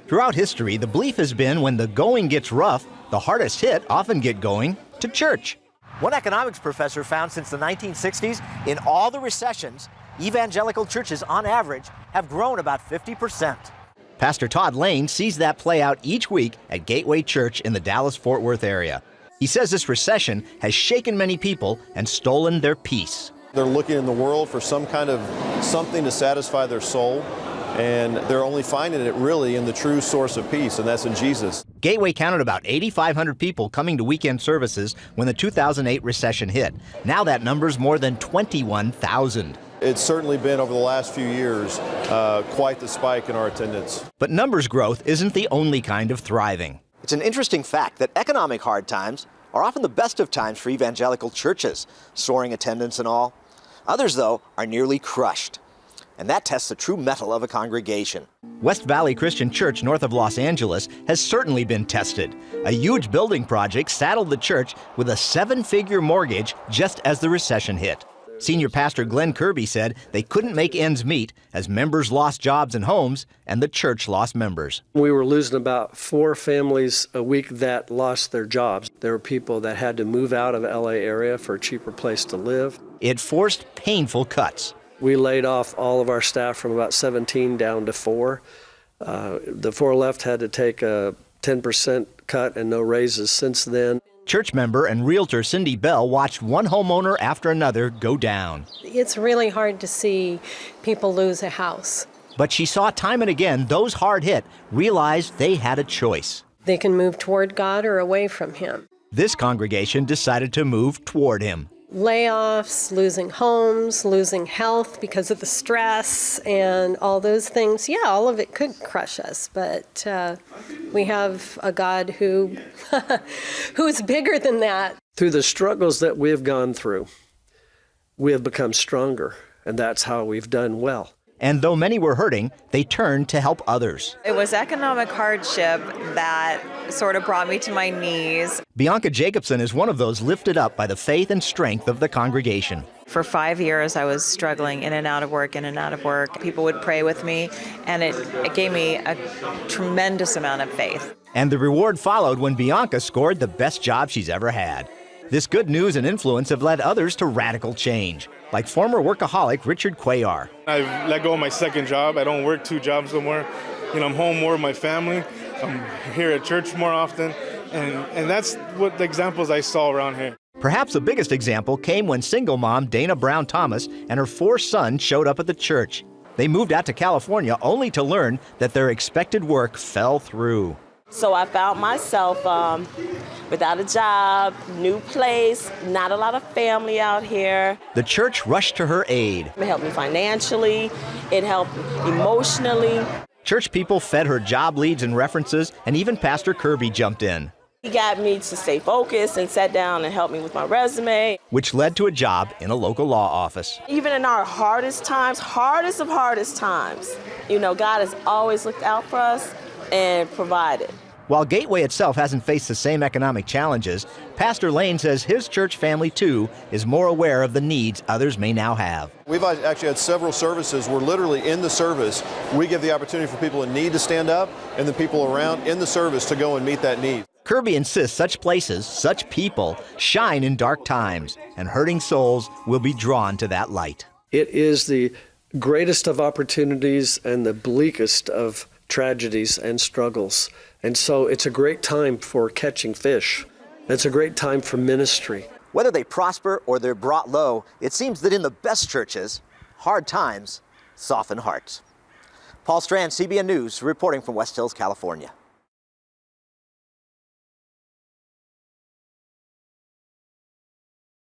Throughout history, the belief has been when the going gets rough, the hardest hit often get going to church. One economics professor found since the 1960s, in all the recessions, evangelical churches on average have grown about 50%. Pastor Todd Lane sees that play out each week at Gateway Church in the Dallas-Fort Worth area. He says this recession has shaken many people and stolen their peace. They're looking in the world for some kind of something to satisfy their soul, and they're only finding it really in the true source of peace, and that's in Jesus. Gateway counted about 8,500 people coming to weekend services when the 2008 recession hit. Now that number's more than 21,000. It's certainly been, over the last few years, quite the spike in our attendance. But numbers growth isn't the only kind of thriving. It's an interesting fact that economic hard times are often the best of times for evangelical churches, soaring attendance and all. Others, though, are nearly crushed. And that tests the true mettle of a congregation. West Valley Christian Church north of Los Angeles has certainly been tested. A huge building project saddled the church with a 7-figure mortgage just as the recession hit. Senior Pastor Glenn Kirby said they couldn't make ends meet as members lost jobs and homes and the church lost members. We were losing about 4 families a week that lost their jobs. There were people that had to move out of the LA area for a cheaper place to live. It forced painful cuts. We laid off all of our staff from about 17 down to 4. The 4 left had to take a 10% cut and no raises since then. Church member and realtor Cindy Bell watched one homeowner after another go down. It's really hard to see people lose a house. But she saw time and again those hard hit realized they had a choice. They can move toward God or away from Him. This congregation decided to move toward Him. Layoffs, losing homes, losing health because of the stress and all those things. Yeah, all of it could crush us, but we have a God who who's bigger than that. Through the struggles that we have gone through, we have become stronger, and that's how we've done well. And though many were hurting, they turned to help others. It was economic hardship that sort of brought me to my knees. Bianca Jacobson is one of those lifted up by the faith and strength of the congregation. For 5 years, I was struggling in and out of work, in and out of work. People would pray with me, and it gave me a tremendous amount of faith. And the reward followed when Bianca scored the best job she's ever had. This good news and influence have led others to radical change, like former workaholic Richard Cuellar. I've let go of my second job. I don't work 2 jobs no more. I'm home more with my family. I'm here at church more often. And that's what the examples I saw around here. Perhaps the biggest example came when single mom Dana Brown Thomas and her 4 sons showed up at the church. They moved out to California only to learn that their expected work fell through. So I found myself without a job, new place, not a lot of family out here. The church rushed to her aid. It helped me financially, it helped emotionally. Church people fed her job leads and references, and even Pastor Kirby jumped in. He got me to stay focused and sat down and helped me with my resume. Which led to a job in a local law office. Even in our hardest times, hardest of hardest times, God has always looked out for us and provided. While Gateway itself hasn't faced the same economic challenges, Pastor Lane says his church family, too, is more aware of the needs others may now have. We've actually had several services where literally in the service, we give the opportunity for people in need to stand up and the people around in the service to go and meet that need. Kirby insists such places, such people, shine in dark times, and hurting souls will be drawn to that light. It is the greatest of opportunities and the bleakest of tragedies and struggles. And so it's a great time for catching fish. It's a great time for ministry. Whether they prosper or they're brought low, it seems that in the best churches, hard times soften hearts. Paul Strand, CBN News, reporting from West Hills, California.